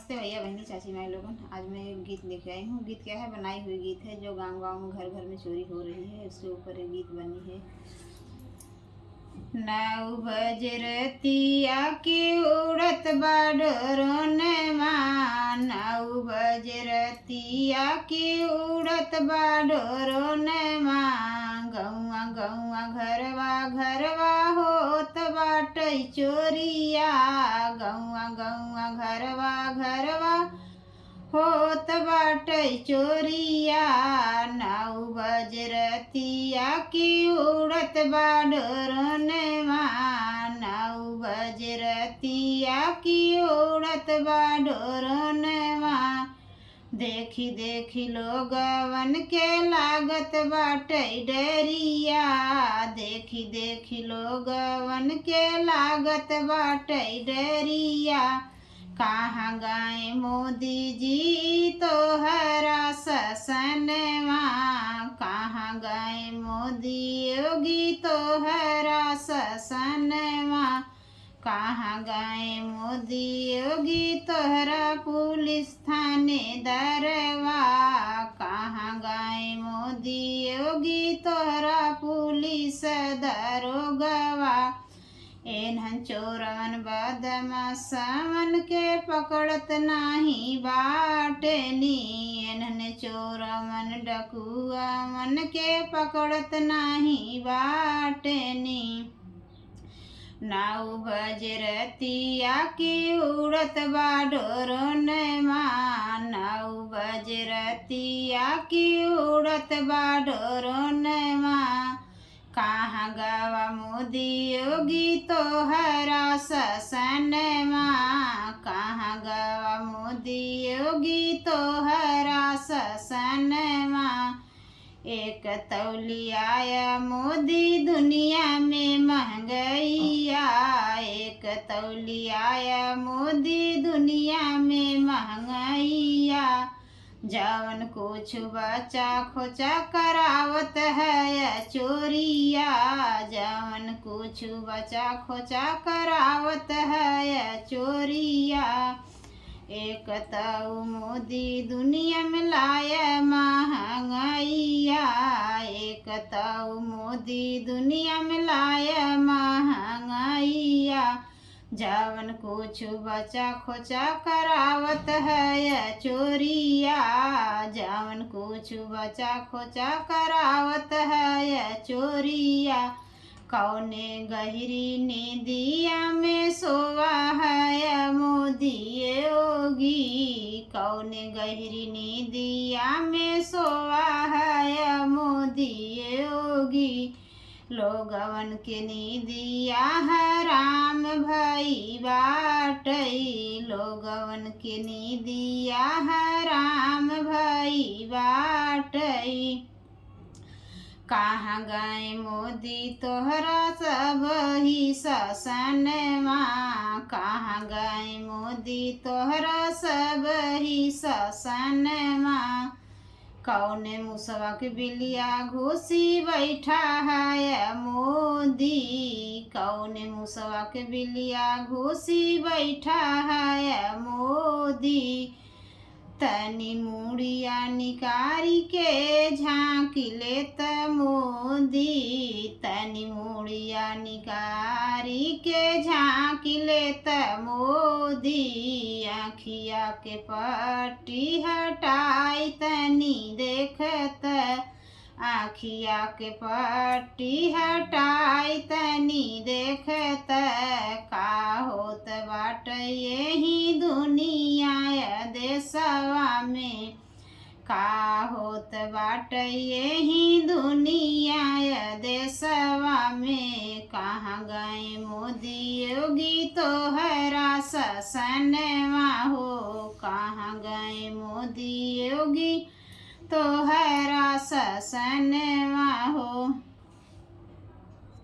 नमस्ते भैया बहनी चाची माई लोगन। आज मैं एक गीत लेके आई हूँ। गीत क्या है? बनाई हुई गीत है जो गांव गांव में घर घर में चोरी हो रही है, उसके ऊपर एक गीत बनी है। नाउ बजरतिया की उड़त बाडरों माँ, नाउ बजरतिया की उड़त बाडरों माँ। गौआ गौआ घरवा घरवा होत बाटै चोरिया, गौआ गौआ घरवा घरवा होत बाटै चोरिया। नाउ बजरतिया की उड़त बाडरों माँ, नाउ बजरतिया की उड़त बाडरों माँ। देखी देखी लोगवन के लागत बाटै डरिया, देखी देखी लोगवन के लागत बाटै डरिया। कहाँ गए मोदी जी तोहरा ससनवा, कहाँ गए मोदी योगी तोहरा ससनवा। कहाँ गए मोदी योगी तोहरा पुलिस थानेदारवा, कहाँ गए मोदी योगी तोहरा पुलिस दरोगवा। एनहन चोरवन बदमाशवन के पकड़त नाही बाटनी, एनहन चोरवन डकुआवन के पकड़त नाही बाटनी। नाउ बजरतिया की उड़त बाडरों माँ, नाउ बजरतिया की उड़त बाडरों माँ। कहाँ गवा मोदी योगी तोहरा ससनवा, कहाँ गवा मोदी योगी तोहरा ससनवा। एक तौलिया मोदी दुनिया में महंगाइया, एक तौलिया मोदी दुनिया में महंगाइया। जवन कुछ बचा खोचा करावत है चोरिया, जवन कुछ बचा खोचा करावत है चोरिया। एक तऊ मोदी दुनिया में लाया महंगाइया, एक तऊ मोदी दुनिया में लाया महंगाइया। जवन कुछ बचा खोचा करावत है चोरिया, जवन कुछ बचा खोचा करावत है चोरिया। कौने गहरी नींदिया में सोवा है मोदी योगी, कौने गहरी नींदिया में सोवा है मोदी योगी। लोगवन के नींदिया हराम भई बाटई, लोगवन के नींदिया हराम भई बाटई। कहाँ गए मोदी तोहरा सब ही ससनवा, कहाँ गए मोदी तोहरा सब ही ससनवा। कौने मुसवा के बिलिया घुसी बैठा है मोदी, कौने मुसवा के बिलिया घुसी बैठा है मोदी। तनी मुड़िया निकारी के झांकी लेत मोदी, तनी मुड़िया निकारी के झांकी लेत मोदी। आँखिया के पट्टी हटाई तनी देखत, आँखिया के पट्टी हटाई तनी देखत। का होत बाटै यही दुनिया देशवा में, का होत बाटै यही दुनिया देशवा में। कहाँ गए मोदी योगी तोहरा ससनवा हो, कहाँ गए मोदी योगी तोहरा ससनवा हो।